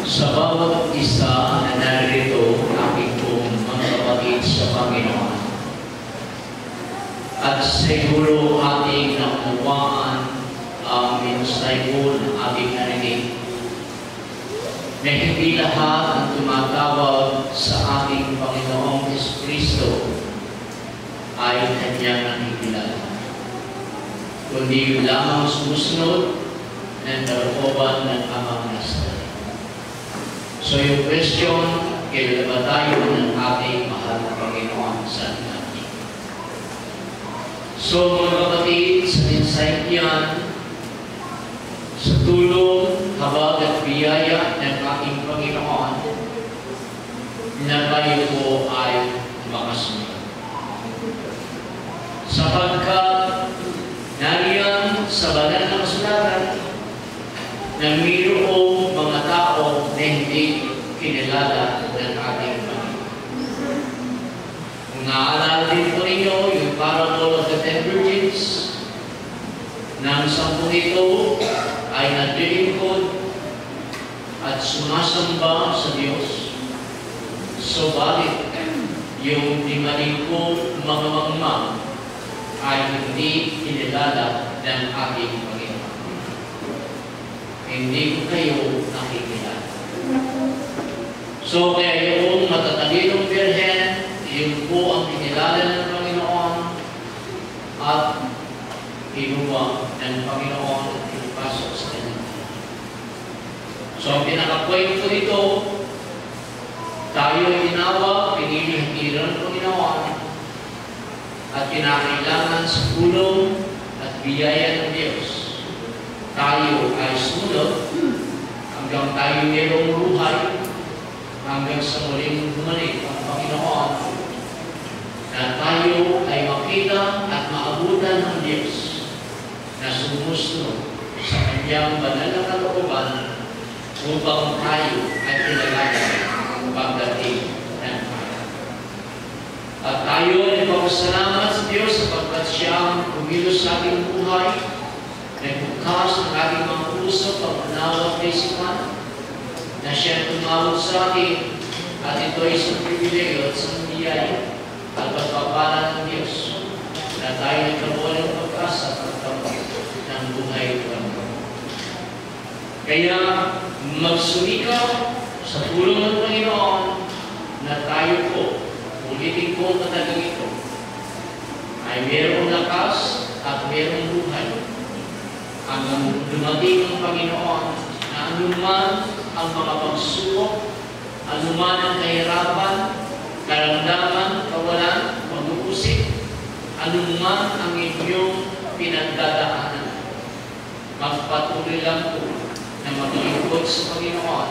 Sa bawat isa na narito, aking pong mga kapatid sa Panginoon. At siguro ating nakuwaan ang mensahe ng ating narinig na hindi lahat ang tumatawag sa ating Panginoong Jesucristo ay Kanyang nakikilala, kundi yun lamang sumusunod ng kalooban ng Amang nasa. So yung question, kailan ba tayo ng ating mahal na Panginoon sa atin? So mga kapatid, sa mensahe yan, sa tulong, habag at biyaya ng ating Panginoon, na tayo po ay makasunod. Sapagkat nariyan sa banal na kasulatan na mayroong mga tao na hindi kinilala ng ating Panginoon. Kung naaalala din po ninyo yung parable of the 10 virgins, na ang 10 ito ay naglilingkod at sumasamba sa Diyos. Subalit, yung 5,000 mga mangmang ay hindi kinilala ng ating Panginoon. Hindi ko kayo nakikilala. So, kaya yung matatalinong birhen, yun po ang kinilala ng Panginoon at kinuha ng Panginoon at pinapasok sa kanya. So, ang pinaka-point po dito, tayo ay tinawag, pinili-hatiran ng Panginoon at kinakailangan sa tulong at biyaya ng Diyos. Tayo ay sumunod hanggang tayo mayroong buhay, hanggang sa muling bumalik ang Panginoon, na tayo ay makita at maabutan ng Diyos na sumusunod sa Kanyang banal na kalooban upang tayo ay pinalagay pagdating ng araw. At tayo ay nagpapasalamat sa Diyos sapagkat Siya ang kumilos sa ating buhay, nagbukas ng ating mga puso pag-unawa kay Sipan, na Siya tumawag sa atin, at ito ay isang pribilegyo at isang biyaya at pagpapala ng Diyos na tayo nagkabuo ng pag-asa at ng buhay ng Panginoon. Kaya magsumikaw sa tulong ng Panginoon na tayo po, ulitin ko ang katagang ito, ay mayroong lakas at mayroong buhay. Ang dumating ng Panginoon na anuman ang mga pagsubok, anuman ang kahirapan, karamdaman, kawalan, pag-uusik, anuman ang inyong pinagdadaanan, magpatuloy lang po na maglingkod sa Panginoon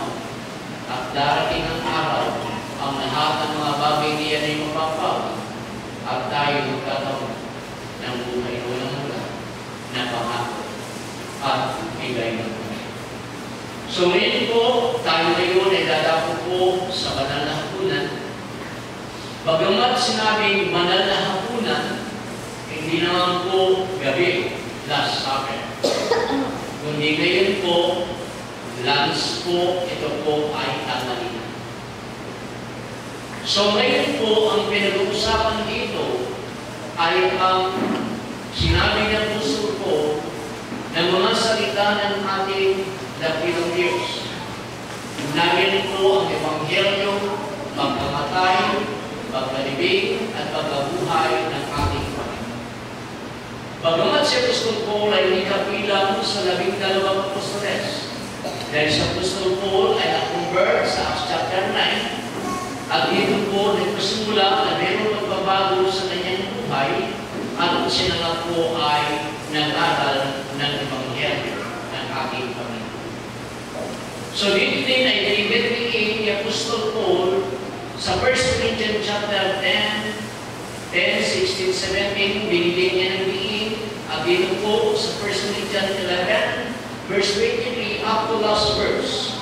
at darating ang araw ang lahat ng mga bagay niya ay mapapaw at tayo magkakaroon ng buhay walang mula na pangako at bigay ng Panginoon. So ngayon po, tayo ngayon ay dadako po sa banal na hapunan. Bagamat sinabing banal na hapunan, hindi naman po gabi, last supper. Kundi ngayon po, lunch po, ito po ay tanghalian. So ngayon po, ang pinag-uusapan dito ay ang sinabi ng puso ko ng mga salita ng ating dakilang Diyos. Namin po ang Ebanghelyo, pagkamatay, pagkalibing, at pagkabuhay ng ating Panginoon. Bagamat si Apostol Paul ay hindi kabilang sa 12 apostoles, dahil si Apostol Paul ay na-convert sa Acts chapter 9, at dito po nagpasimula na mayroong magbabago sa kanyang buhay, at siya na po ay nag-aral ng Ebanghelyo ng ating Panginoon. So dito din ay dinibigay ni Apostol Paul sa 1 Corinthians chapter 10, 16, 17, binigay niya ng diin. At dito po sa 1 Corinthians 11, verse 23, up to last verse,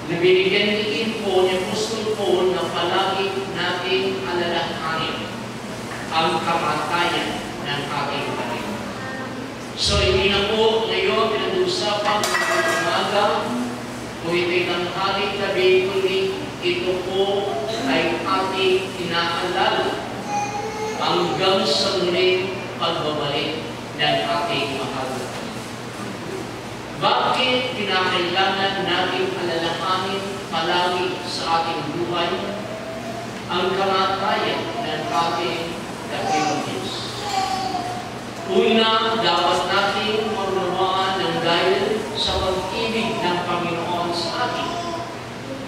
na binigyan diin po ni Apostol Paul na palagi nating alalahanin ang kamatayan ng ating Panginoon. So hindi na po ngayon pinag-uusapan ng umaga kung ito'y tanghali gabi, kundi ito po ay ating inaalala hanggang sa muling pagbabalik ng ating mahal na Panginoon. Bakit kinakailangan natin alalahanin palagi sa ating buhay ang kamatayan ng ating dakilang Diyos? Una, dapat natin maunawaan ng dahil sa pag-ibig ng Panginoon sa atin.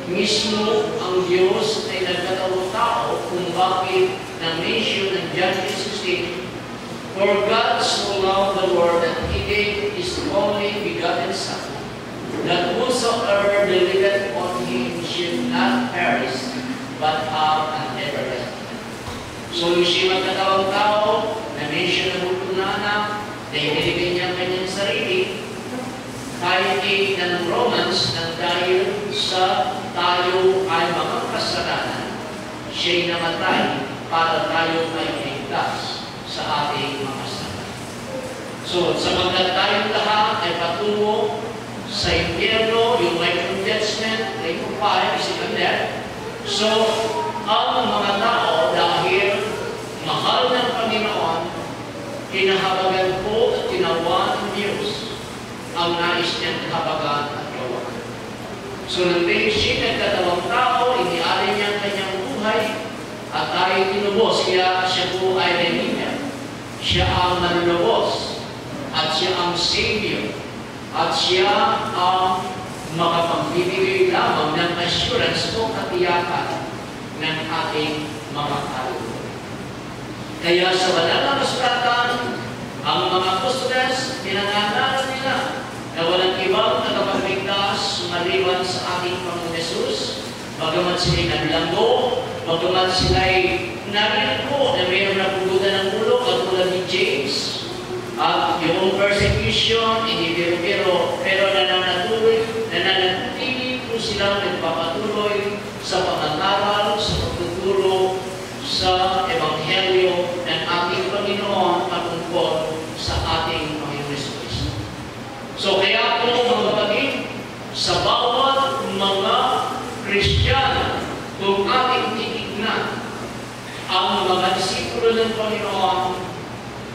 Mismo ang Diyos ay nagkatawang tao kung bakit na-mention ng John 3:16, "For God so loved the world that He gave His only begotten Son, that whosoever believeth on Him should not perish, but have an everlasting." So yung siya magkatawang tao, na-mention ng multo na anak, na ibinigay niya ang kanyang sarili, kahit ng Romans, na dahil sa tayo ay mga kasalanan, siya'y namatay para tayo ay iligtas sa ating mga kasalanan. So, sapagkat tayong lahat ay patungo sa impyerno, yung rightful judgment, lake of fire, second death. So, ang mga tao, dahil mahal ng Panginoon, kinahabagan po at tinawa ng Diyos ang nais niyang kahabagan at gawa. So, nang siya nagkatawang tao, inialay niya ang kanyang buhay at tayo tinubos. Kaya siya po ay Redeemer. Siya ang manlubos at siya ang Savior at siya ang makapagbibigay lamang ng assurance o katiyakan ng ating mga kaluluwa. Kaya sa banal na kasulatan, ang mga apostoles, pinangalan nila na walang ibang tagapagligtas maliban sa ating Panginoon Yesus, bagamat sila'y naglanggo, bagamat sila'y narinig po na mayroon na pugutan ng ulo, katulad ni James, at yung persecution, hindi biro-biro, pero nananatili po silang nagpapatuloy sa pag-aaral, sa pagtuturo, sa Ebanghelyo ng ating Panginoon patungkol sa ating Panginoon Yesus. So kaya po mga kapatid, sa bawat mga Kristiyano, kung ating titignan ang mga disipulo ng Panginoon,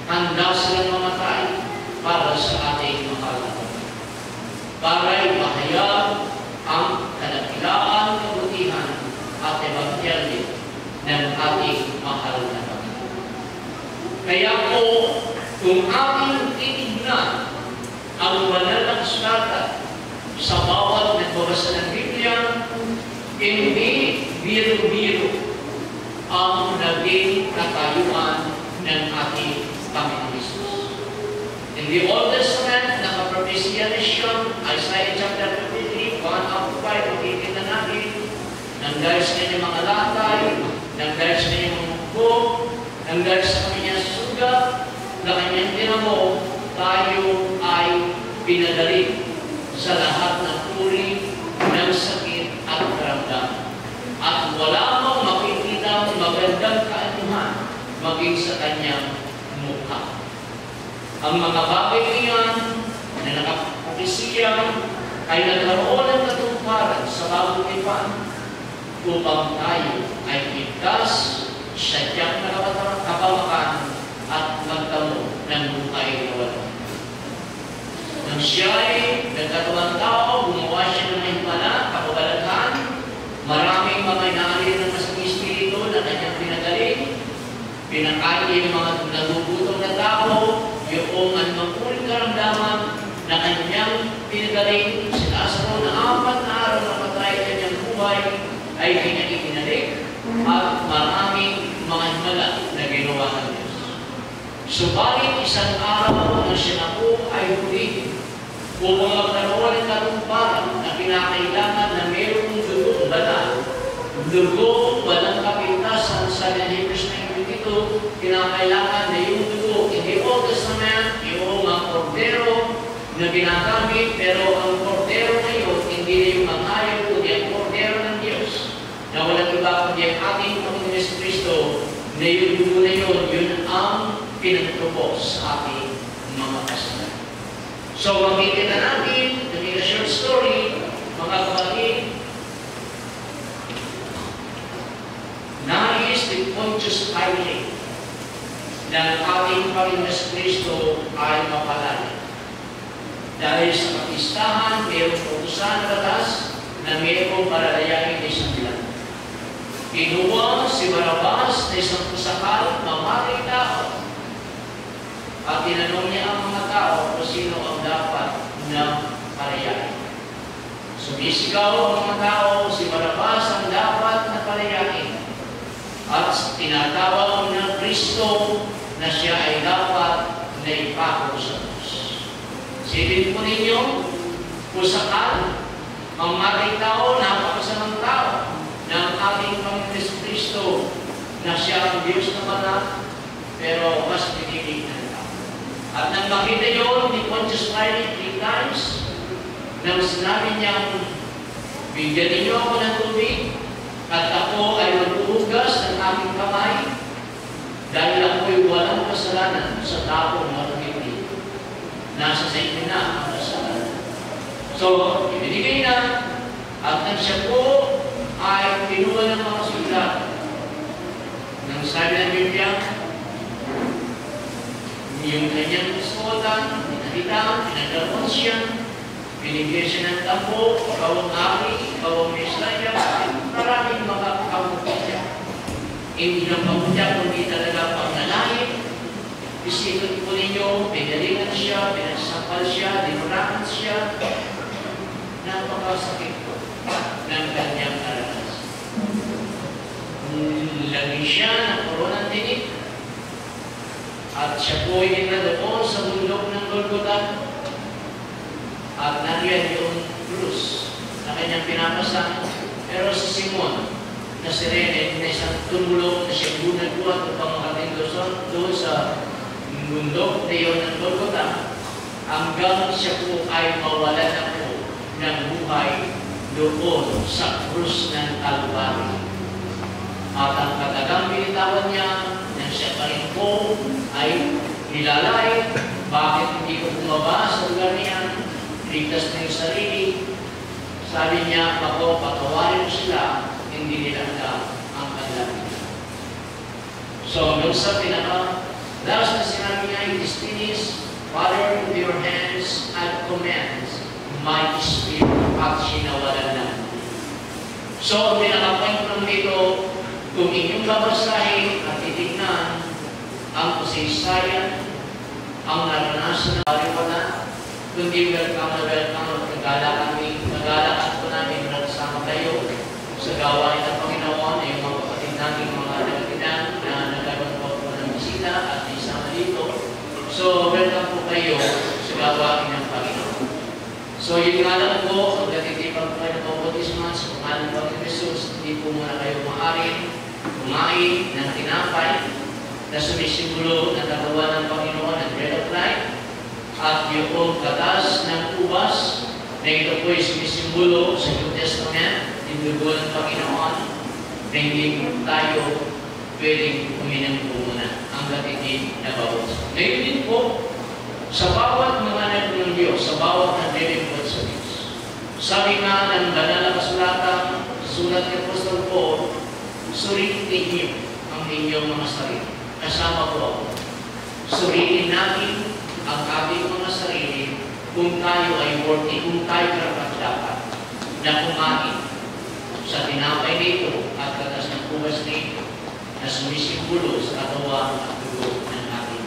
handa silang mamatay para sa ating mahal na Panginoon. Para ipahayag ang kadakilaan, kabutihan at ebanghelyo ng ating mahal na Panginoon. Kaya po, kung ating titignan ang banal na kasulatan sa bawat nagbabasa ng Biblia, hindi biro-biro ang naging katayuan ng ating Panginoon Jesus. In the Old Testament, nakapropesya na siya, Isaiah chapter 53, 1-5, makikita natin, nang-dahil sa kanyang mga latay, nang-dahil sa kanyang mga mukho, nang-dahil sa kanyang sugat, na kanyang tinamo, tayo ay pinadali sa lahat ng uri ng sakit at karamdaman. At wala mong makikita magandang kaanuhan maging sa kanyang mukha. Ang mga bagay niyan na nakapropesya ay nagkaroon ng katuparan sa bagong tipan upang tayo ay ligtas, sadyang nakapamakan at magtamo ng buhay na wala. Nang siya ay nagkatawang tao, gumawa siya ng himala, kapabalaghan, maraming mga inaalin ng masang espiritu na kanyang pinagaling, pinakain yung mga nagugutom na tao, yung anumang uling karamdaman na kanyang pinagaling, si Lazaro na 4 na araw na patay kanyang buhay ay kanyang itinalik at maraming mga himala na ginawa ng Diyos. Subalit isang araw na siya na po ay huli upang magkaroon ng katumparan na kinakailangan na mayroong dugong banal, dugo, walang kapintasan sa Hebrews 9:22, kinakailangan na yung dugo, hindi Old Testament, yung mga kordero na ginagamit, pero ang kordero ngayon, hindi na yung mga hayop, kundi ang kordero ng Diyos, na walang iba kundi ang ating Panginoon Jesucristo, na yung dugo na yun, yun ang pinagtubos sa ating mga kasalanan. So, makikita natin, naging a short story, mga Pontius Pilate ng ating Panginoon Kristo ay mapalaya. Dahil sa kapistahan, mayroong utusan na batas na mayroong palalayain ng isang bilang. Kinuha si Barabas na isang pusakal, mamaring tao, at tinanong niya ang mga tao kung sino ang dapat na palayain. Sumisigaw ang mga tao, si Barabas ang dapat na palayain. At tinatawag ng Kristo na siya ay dapat na ipako sa Diyos. Sipin po ninyo, pusakal, mamaring tao, napakasamang tao ng ating Panginoon Kristo na siya ang Diyos na banal, pero mas pinilig ng tao. At nang makita yun ni Pontius Pilate 3 times, nang sinabi niyang, bigyan ninyo ako ng tubig, at ako ay maghuhugas ng aking kamay, dahil ako'y walang kasalanan sa taong marumiti. Nasa sa inyo na ang kasalanan. So, ibinigay na, at nang siya po ay kinuha ng mga sulat. Nang sabi ng Biblia, yung kanyang kasulatan, pinagdalawang siya, binigyan siya ng tampo, ikaw ang ari, ikaw ang Mesaya, maraming mga kamukya. Hindi lang kamukya, kundi talaga pangnalain. Isipin po ninyo, pinalingan siya, pinasampal siya, dinurakan siya. Napakasakit po ng kanyang karanas. Lagi siya ng koronang tinik, at siya po ay dinadaon sa bundok ng Golgotha. At nariyan yung krus na kanyang pinapasang. Pero si Simon na si Rene, na isang tumulong na siya bunagbuhat upang makating doon sa bundok na yun ng Golgotha, hanggang siya po ay mawala na po ng buhay doon sa krus ng Calvary. At ang katagang binitawan niya na siya pa rin po ay nilalay, bakit hindi ko bumaba sa lugar niya, ligtas na yung sarili. Sabi niya, ako, patawarin mo sila, hindi nila alam ang kanilang. So, hanggang sa last na sinabi niya, it is finished, Father, with your hands I command my spirit, at sinawalan na. So, ang pinaka-point lang dito, kung inyong babasahin at titignan ang kasaysayan, ang naranasan na wala, kundi welcome at nagalakan po namin na kasama kayo sa gawain ng Panginoon, ay yung mga kapatid namin, mga nagatidan na nagkaroon po ng bisita at isama dito. So, welcome po kayo sa gawain ng Panginoon. So, yun nga lang po, ang gatitipan po kayo ng bautismo sa pangalan ng Panginoon Jesus, hindi po muna kayo maaari kumain ng tinapay na sumisimbolo ng katawan ng Panginoon ng bread of life, at yung katas ng ubas na ito po ay sumisimbolo sa New Testament, yung dugo ng Panginoon, na hindi tayo pwedeng uminom po muna ang gatiti na bawat. Ngayon din po, sa bawat mga anak ng Diyos, sa bawat naglilingkod sa Diyos. Sabi nga ng banal na kasulatan, sulat ni Apostol Paul, suriin ninyo ang inyong mga sarili. Kasama po ako. Suriin natin ang ating mga sarili kung tayo ay worthy, kung tayo karapat-dapat na kumain sa tinapay nito at katas ng ubas nito na sumisimbolo sa katawan at dugo ng ating.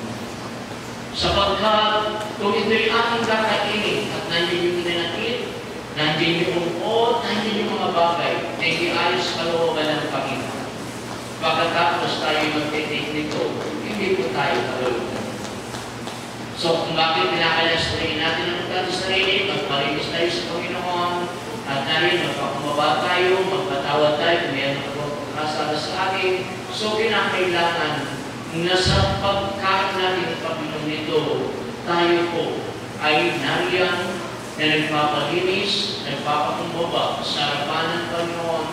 Sapagkat kung ito'y ating kakainin at nandiyan yung tinanakit, nandiyan yung ungkot, nandiyan yung mga bagay na hindi ayos kalooban ng Panginoon. Pagkatapos tayo mag-take nito, hindi po tayo kalooban. So, kung bakit pinakalasalain natin ang ating sarili, magpalinis tayo sa Panginoon, at narin magpakumaba tayo, magpatawad tayo, kung mayroon magpapakasala sa atin. So, kinakailangan na sa pagkain natin ng Panginoon nito, tayo po ay nariyan na nagpapalinis, nagpapakumbaba sa harapan ng Panginoon.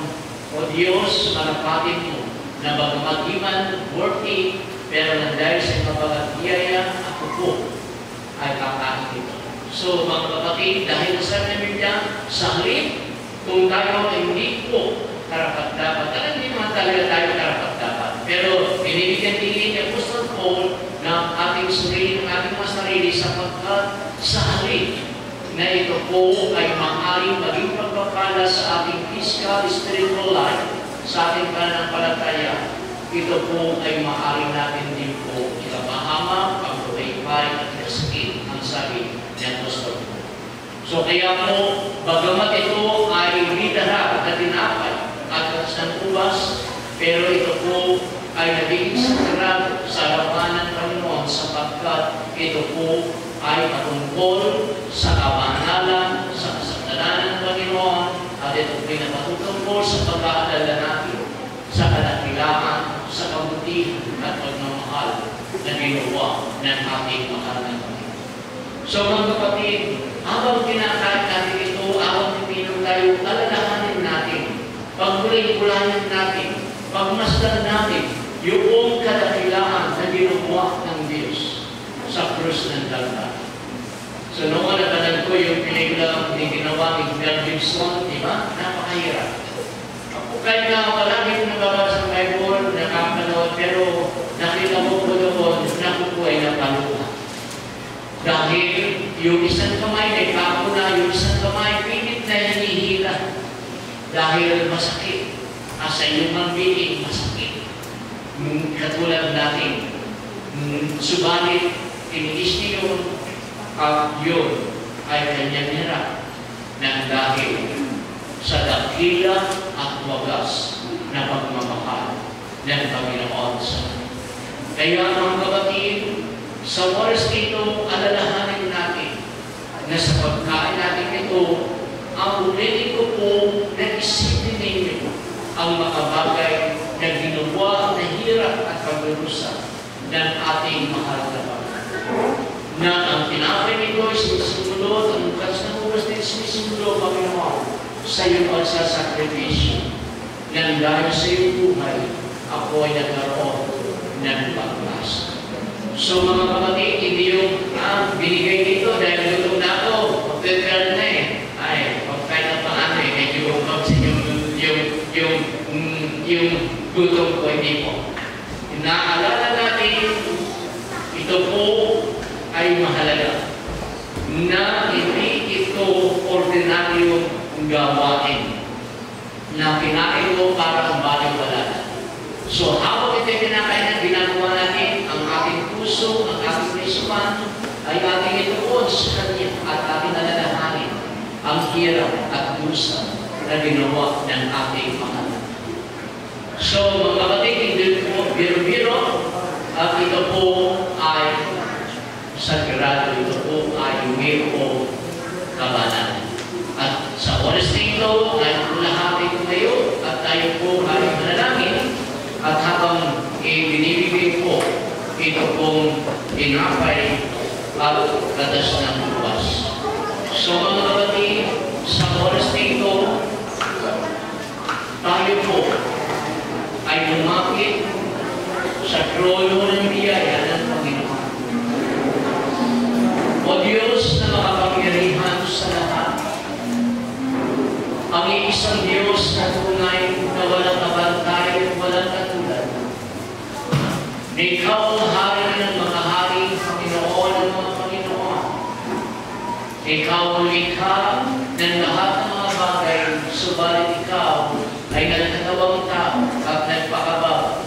O Diyos, marapatin mo na bagamat di man worthy, pero na dahil sa kapagat biyaya, ako po ay kakain ito. So, mga kapatid, dahil sa Biblia, sa halip, kung tayo ay hindi po karapat-dapat, talagang hindi naman talaga tayo karapat-dapat. Pero nagtitiwala sa ating physical, spiritual life, sa ating pananampalataya, ito po ay maaari natin din po ikapahamak, pagpapaypay at ikasakit, ang sabi ni Apostol. So kaya po, bagamat ito ay lidara na tinapay at katas ng ubas, pero ito po ay naging sagrado sa harapan ng Panginoon sapagkat ito po ay patungkol sa kabanalan, sa kasagdalan ng Panginoon, at ito po ay napatutungkol sa pag-aalala natin, sa kadakilaan, sa kabutihan at pagmamahal na ginawa ng ating mahal na Panginoon. So mga kapatid, habang kinakain natin ito, habang pininom tayo, alalahanin natin, pagkulay-kulayan natin, pagmasdan natin, yung kadakilaan na ginawa ng Diyos sa krus ng Kalbaryo. So noong napanood ko yung pelikula na ginawa ni Mel Gibson, di ba? Napakahirap. Ako kahit na palagi ko nababasa ng Bible, nakapanood, pero nakita mo po doon, naku po ay napaluha. Dahil yung isang kamay ay kapuna, yung isang kamay pilit na hinihila. Dahil masakit. Sa iyong being, masakit. Katulad natin. Subalit, tiniis niyo at yun ay kanyang hirap ng dahil sa dakila at wagas na pagmamahal ng Panginoon sa atin. Kaya mga kapatid, sa oras ito, alalahanin natin na sa pagkain natin ito, ang ulitin ko po na isipin ninyo ang mga bagay na ginawa na hirap at pagdurusa ng ating mahal na Panginoon. Na ang tinapay nito ay sinisimulot, ang bukas na bukas din sinisimulot, Panginoon, sa iyong pagsasakripisyo. Nang dahil sa iyong buhay, ako ay nagkaroon ng pagpasa. So mga kapatid, hindi yung binigay dito dahil gutom na ako, pagkakal na ay, pagkain na paano medyo yung gutom ko, hindi po. Naalala natin, ito po ay mahalaga na hindi ito ordinaryong gawain na kinain mo para ang baliwala. So habang ito kinakain, ginagawa natin ang ating puso, ang ating kaisipan ay ating ituon sa Kanya at ating alalahanin ang hirap at dusa na ginawa ng ating mahal. So mga kapatid, hindi po biro-biro at ito po ay sagrado, ito po ay mayroong kabanalan. At sa oras nito, ay lahati ko kayo at tayo po ay manalangin at habang binibigay po ito pong inapay at gatas ng buwas. So mga kapatid, sa oras nito, tayo po ay lumapit sa trono ng biyaya ng Panginoon. O Diyos na makapangyarihan sa lahat, ang iisang Diyos na tunay na walang kabantay at walang katulad. Ikaw ang hari ng mga hari, Panginoon ng mga Panginoon. Ikaw ang likha ng lahat ng mga bagay, subalit ikaw ay nagkatawang tao at nagpakababa.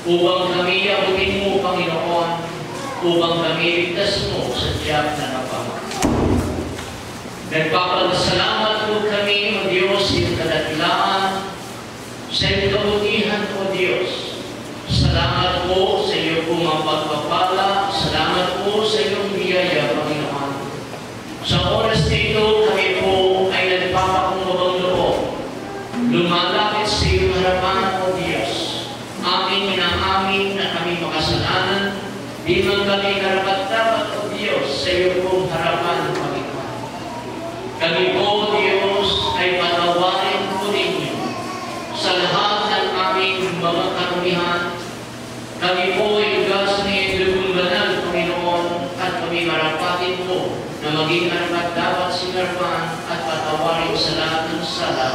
Upang kami abutin mo, Panginoon, upang kami ligtas mo sa tiyak na kapamakan. Nagpapasalamat po kami, O Diyos, sa iyong kadakilaan, sa iyong kabutihan, O Diyos. Salamat po sa iyong pagpapala, salamat po sa iyong biyaya, Panginoon. Sa oras nito, kami po ay nagpapakumbabang loob. Lumalapit sa iyong harapan, O Diyos. Amin inaamin na kami makasalanan, di man kami karapat-dapat, O Diyos, sa iyong pong harapan, Panginoon. Kami po, Diyos, ay patawarin po ninyo sa lahat ng aming mga karumihan. Kami po ay ugas ni Dugong Banal, Panginoon, at kami marapatin po na maging karapat-dapat sinarpan at patawarin sa lahat ng sala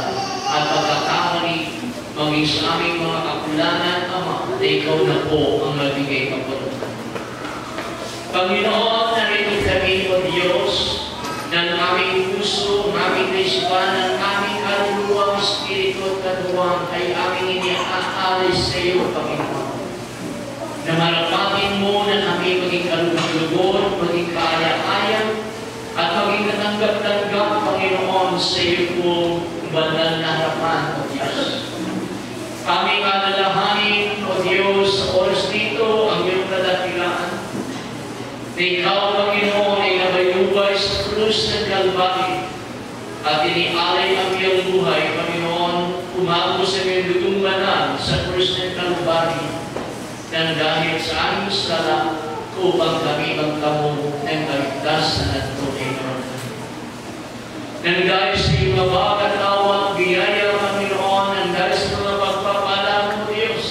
at pagkakamali maging sa aming mga kapulanan, Ama, na ikaw na po ang magbigay kapulutan. Panginoon, narito kami, O Diyos, ng aming puso, ng aming kaisipan, ng aming kaluluwa, espiritu at katawan ay aming iniaalis sa iyo, Panginoon. Na marapatin mo na kami maging kalugod, maging kaaya-aya, at maging natanggap-tanggap, Panginoon, sa iyo pong banal na harapan, O Diyos. Kami alalahanin, O Diyos, sa oras dito, ang iyong kadakilaan. Na ikaw, Panginoon, ay nabayubay sa krus ng Kalbaryo at inialay ang iyong buhay, Panginoon, umago sa iyong dugong banal sa krus ng Kalbaryo nang dahil sa aming sala upang kami magkamo ng kaligtasan at Panginoon. Nang dahil sa iyong mababa at awa, biyaya, Panginoon, nang dahil sa mga pagpapala mo, Diyos,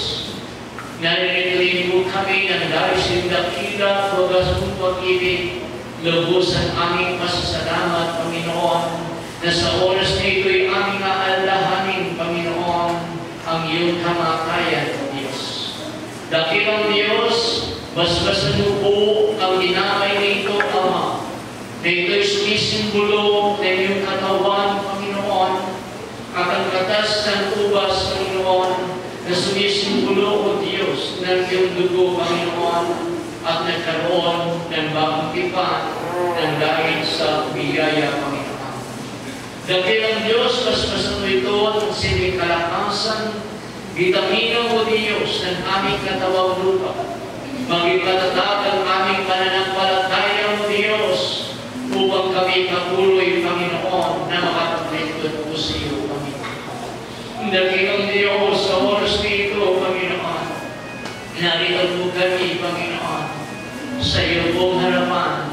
narinig mo kami nang dahil sa iyong dakila, wagas mong pag-ibig, lubos ang aming pasasalamat, Panginoon, na sa oras na ito'y aming aalahanin, Panginoon, ang iyong kamatayan, O Diyos. Dakilang Diyos, basbasan mo po ang dinamay nito, Ama, na ito'y sumisimbolo ng iyong katawan, Panginoon, at ang katas ng ubas, Panginoon, na sumisimbolo, O Diyos, ng iyong dugo, Panginoon, at nagkaroon ng bagong tipan ng dahil sa biyaya, Panginoon. Dakilang Diyos, basbasan mo ito at silbing kalakasan, vitamina, O Diyos, ng aming katawang lupa. Maging matatag ang aming pananampalataya, O Diyos, upang kami kapuloy, Panginoon, na makapaglingkod po sa iyo, Panginoon. Dakilang Diyos, sa oras nito, Panginoon, narito po kami, Panginoon, sa iyo pong harapan,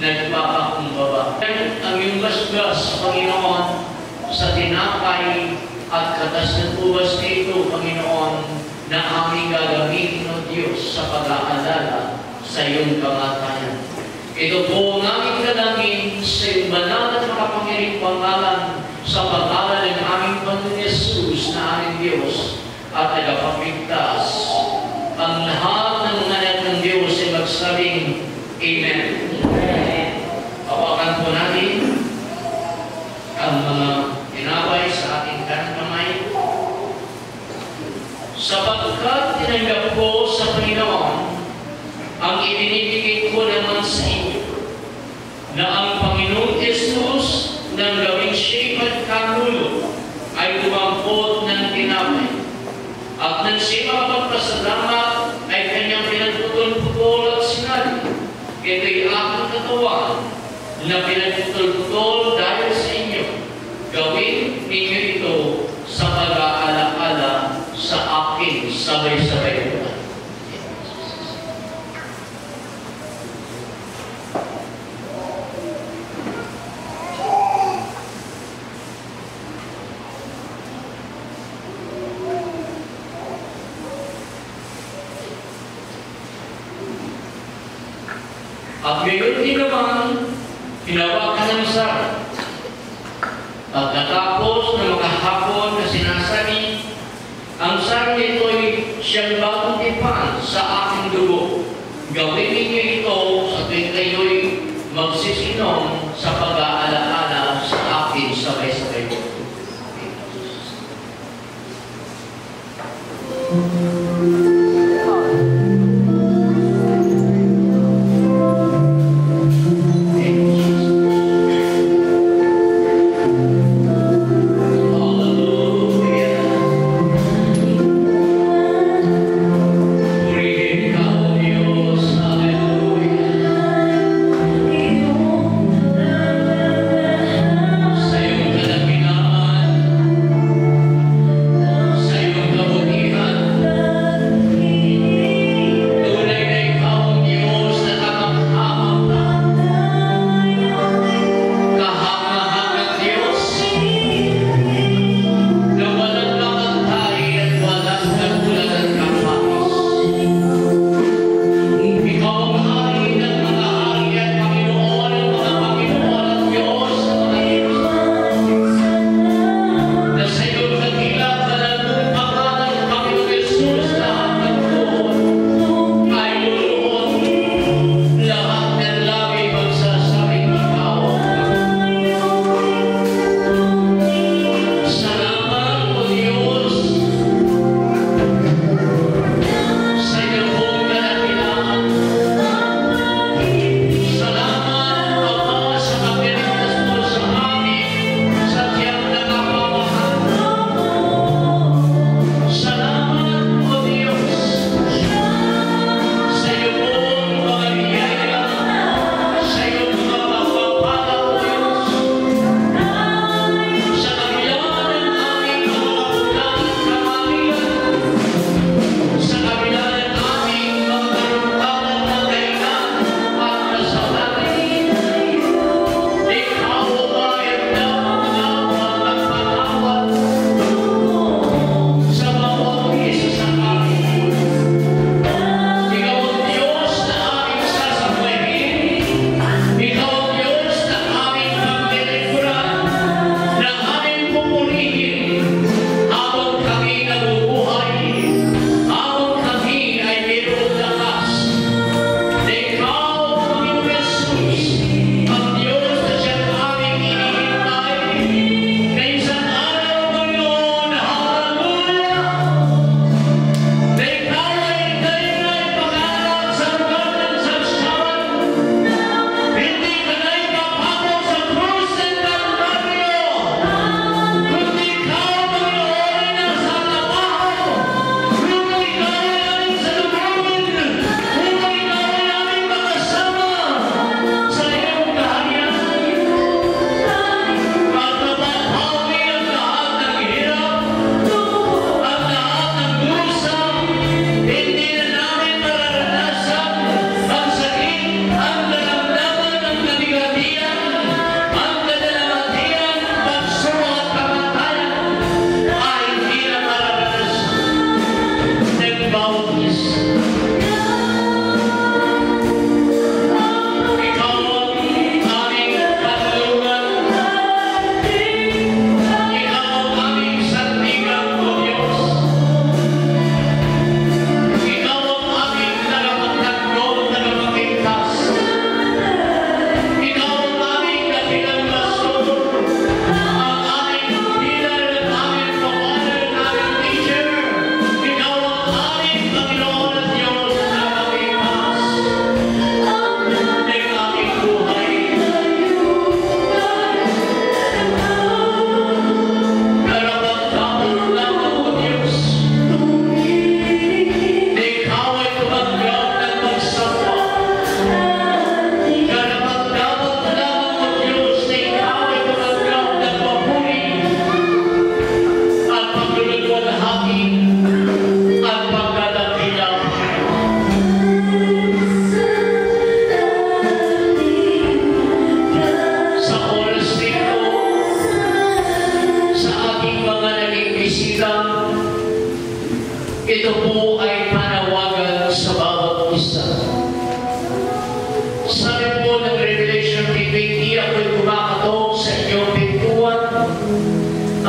nagpapakumbaba. Ang iyong gasgas, Panginoon, sa tinapay at katas ng ubas nito, Panginoon, na aming gagamitin, O Diyos, sa pag-aalala sa iyong kamatayan. Ito po ang aming dalangin sa iyong banal at makapangyarihang pangalan sa pangalan ng aming Panginoon Yesus na aming Diyos at tagapagligtas. Ang lahat ng mga anak ng Diyos ay magsabing Amen. Hawakan po natin ang mga tinapay sa ating kanang kamay. Sapagkat tinanggap ko sa Panginoon ang ibinibigay ko naman sa inyo, na ang Panginoong Yesus nang gawing siya'y magkanulo ay tumampot ng tinapay. At nang siya makapagpasalamat ay kanyang pinagputol-putol at sinabi, ito'y aking katawan na pinagputol-putol dahil sa inyo. Gawin ninyo ito sa pag-aala-ala sa akin sabay-sabay ko. At ngayon din naman, hinawakan ng sarap. Pagkatapos na makahapon na sinasabi, ang sarap nito'y siyang bagong tipan sa aking dugo. Gawin ninyo ito sa tuwing kayo'y magsisinom sa pag-aala-ala sa akin sabay-sabay ko. Sa iyong kabutihan,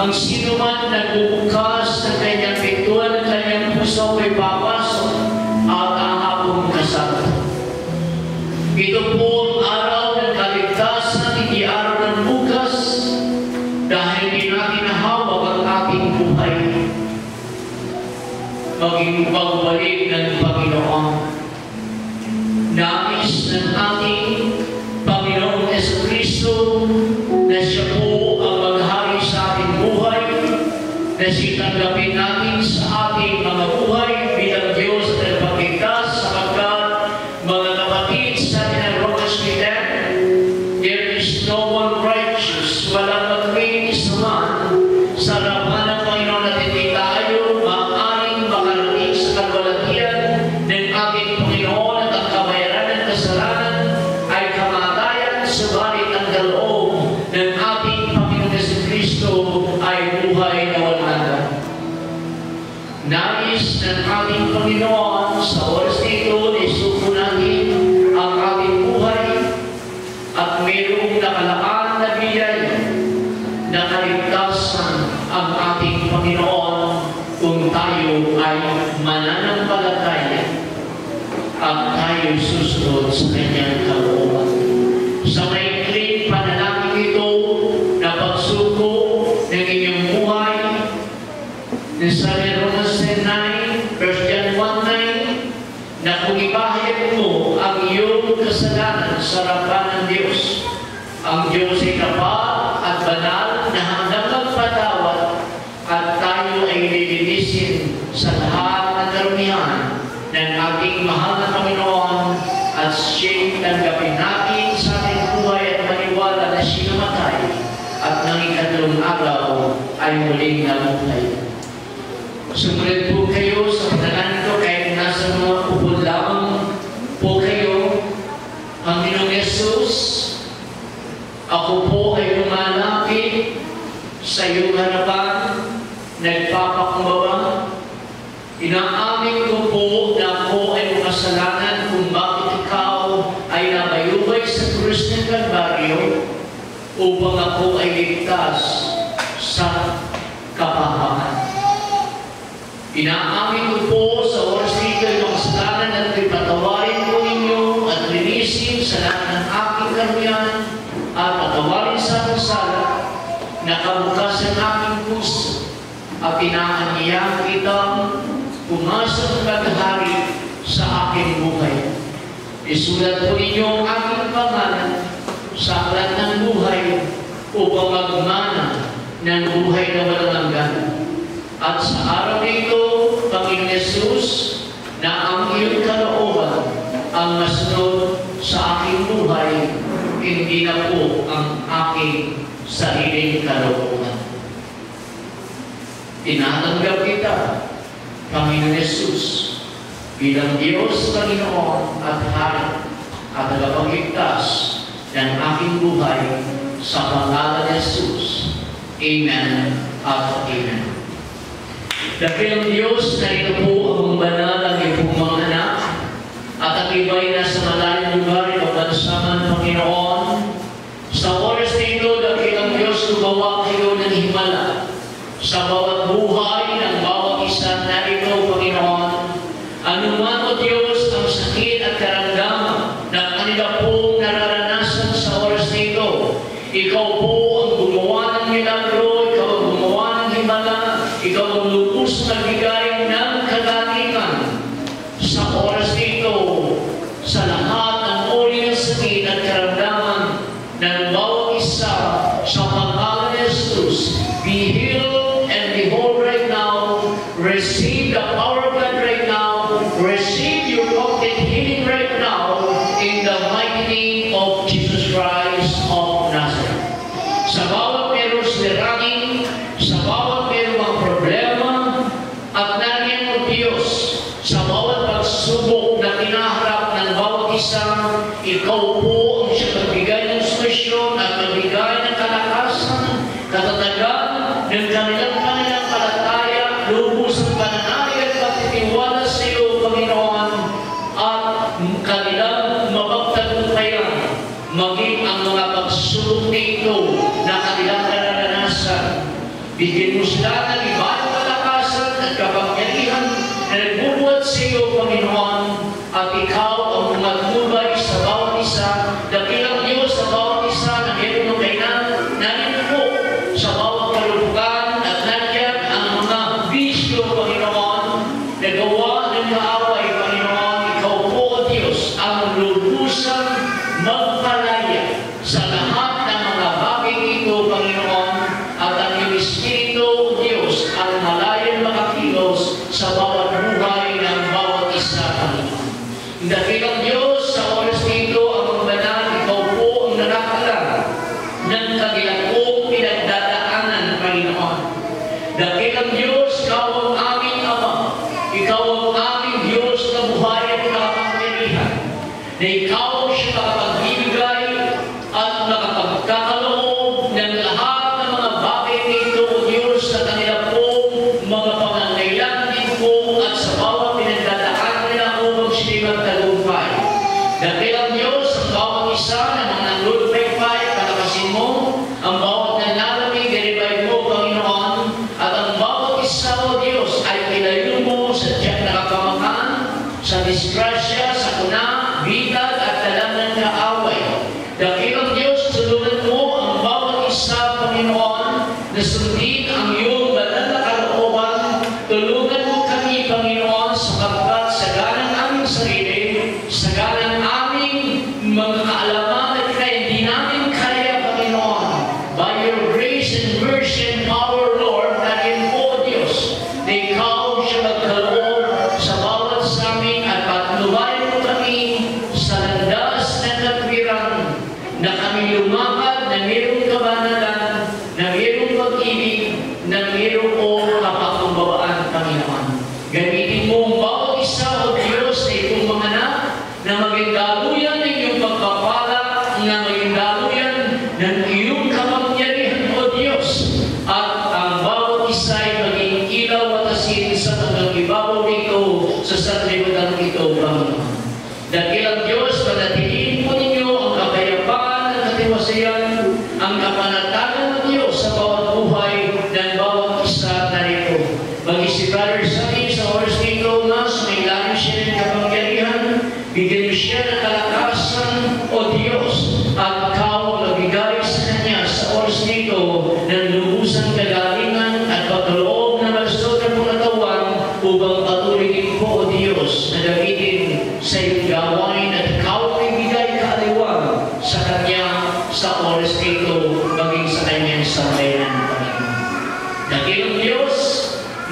Ang sino man nagbubukas ng kanyang pintuan, ng kanyang puso ay papasok at ahapong kasal. Ito po ang araw ng kaligtasan, hindi araw ng bukas, dahil hindi natin nahawak ang ating buhay. Maging pagbalik ng Panginoon. Nais ng ating Panginoong Jesucristo na siya po ang maghari sa ating buhay, na sitanggapin natin sa ating mga buhay bilang Diyos na nagpagligtas, sapagkat mga kapatid sa atin ng Romans 10, there is no one righteous, walang maglinis naman sa harapan ng Panginoon at hindi tayo maaaring makarating sa kalwalatian ng ating Panginoon at ang kabayaran ng kasalanan ay kamatayan, subalit ang kaloob ng ating Panginoon Jesucristo ay buhay na walang hanggan. Nais ng ating Panginoon sa oras nito na isuko natin ang ating buhay at mayroong nakalaan na biyaya na kaligtasan ang ating Panginoon kung tayo ay mananampalataya at tayo susunod sa kanyang kalooban. Sa maikling panalangin ito na pagsuko ng inyong buhay, sa Romans 9, verse 1:9, na kung ibahid mo ang iyong kasalanan sa harapan ng Diyos, ang Diyos ay tapat at banal na hanggang magpatawad at tayo ay lilinisin sa lahat ng karumihan ng ating mahal na Panginoon at siya'y tanggapin natin sa ating buhay at maniwala na siya namatay at ng ikatlong araw ay muling nabuhay. Sumunod po kayo sa panalangin ko kahit nasa mga upod lamang po kayo. Panginoong Yesus, ako po ay lumalapit sa iyong harapan, nagpapakumbaba. Inaamin ko po na ako ay makasalanan kung bakit ikaw ay nabayubay sa krus ng Kalbaryo upang ako ay ligtas sa kapahamakan. Inaamin ko po sa oras nito yung kasalanan at ipatawarin ko ninyo at linisin sa lahat ng aking karumihan at patawarin sa aking sala na kabukas ang aking puso at inaanyayahan kitang pumasok at maghari sa aking buhay. Isulat po ninyo ang aking pangalan sa aklat ng buhay upang magmana ng buhay na walang hanggan. At sa araw nito, Panginoon Yesus, na ang iyong kalooban ang masunod sa aking buhay, hindi na po ang aking sariling kalooban. Tinatanggap kita, Panginoon Yesus, bilang Diyos, Panginoon at Hari at tagapagligtas ng aking buhay sa pangalan ni Yesus. Amen at amen. Dakilang Diyos, na ito po ang banal ang iyong mga anak at ang iba'y nasa malayong lugar, ikabansaman, Panginoon. Sa oras na ito, dakilang Diyos, gumawa kayo ng himala sa bawat buhay ng bawat isa na ito, Panginoon. Anuman o Diyos ang sakit at karamdaman na kanila pong nararanasan sa oras na ito, ikaw po ang gumawa ng milagro, ikaw ang gumawa ng himala, ikaw ang lubos na bigay ng kagalingan sa oras nito sa lahat ng uri ng sakit at karamdaman ng bawat isa sa pangalan ni Jesus. Be healed and be whole right now. Receive the power of God right now. Receive your complete healing right now in the mighty name of Jesus Christ of Nazareth. Sa bawat merong sirangin, sa bawat merong problema, at sila ng ibang kalakasan at kapangyarihan na nagbubuhat sa iyo, Panginoon, at ikaw ang pumatnubay sa bawat isa, dakilang Diyos sa bawat isa na meron ng kailangan, namin po sa bawat kalupukan at nandiyan ang mga bisyo, Panginoon, na gawa ng kaaway, Panginoon, ikaw po, O Diyos, ang lubusang magpalaya sa lahat ng mga bagay ito, Panginoon, at ang iyong Espiritu, O Diyos, ang malayang makakilos sa bawat buhay ng bawat isa, Panginoon. Dakilang Diyos, sa oras nito, ang banal, ikaw po ang nakakalam ng kagilakong pinagdadaanan, Panginoon. Dakilang Diyos, ikaw ang aming Ama, ikaw ang aming Diyos na buhay at nakapangyarihan, na ikaw siya makapagbibigay at makapagkakaloob ng lahat ng mga bagay nito, O Diyos, sa kanila pong mga pangangailangan din po at sa bawat pinagdadaanan nila upang sila magtagumpay. Dakilang Diyos, ang bawat isa ng mga nanglulupay-pay, palakasin mo, ang bawat nanlalamig, deribay mo, Panginoon, at ang bawat isa, O Diyos, ay kilayo mo sa tiyak na kapamakan, sa disgrasya, sa kuna, bitag at dalang ng kaaway. Dakilang Diyos, tulungan mo ang bawat isa, Panginoon, na sundin ang iyong banal na kalooban. Tulungan mo kami, Panginoon, sapagkat sa ganang aming sarili, sa ganang aming mga kaalaman at kaya hindi namin kaya, Panginoon, by your grace and mercy and power, Lord, naging po, Diyos, na ikaw siya magkaloob sa bawat sa amin at patnubayan mo kami sa landas ng katwiran na kami lumakad na mayroong kabanalan, na mayroong pag-ibig, na mayroong kapagkumbabaan, Panginoon. Gamitin mo ang bawat isa, O Diyos, na itong mga anak na maging daluyan ng iyong pagpapala, na maging daluyan ng iyong kapangyarihan, O Diyos, at ang bawat isa ay maging ilaw at asin sa hanggang ibabaw nito sa sanlibutan ito, Panginoon. Dakilang Diyos, panatiliin po ninyo ang kapayapaan at katiwasayan, ang kapanatagan ng Diyos sa bawat buhay ng bawat isa na rito. Mag-isip Brother Sunny sa oras nito, mas may lalim siya ng kapangyarihan, bigyan mo siya ng kalakasan, O Diyos, at ikaw magbigay sa kanya sa oras nito ng lubusang kagalingan at pagkaloob na malusog na pangatawan upang patuloy din po, O Diyos, na gamitin sa iyong gawain at ikaw ay bigay kaaliwan sa kanya sa oras nito maging sa kanyang sambayanan, Panginoon. Dakilang Diyos,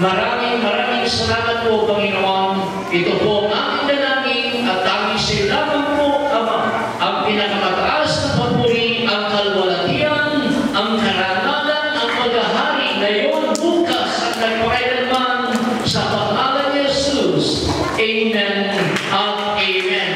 maraming salamat po, Panginoon. Ito po ang aming dalangin at aming salamat po, Ama, ang pinakamataas na papuri, ang kalwalatian, ang karangalan, ang paghahari ngayon, bukas, at nagpakailanman sa pangalan ni Jesus. Amen at Amen.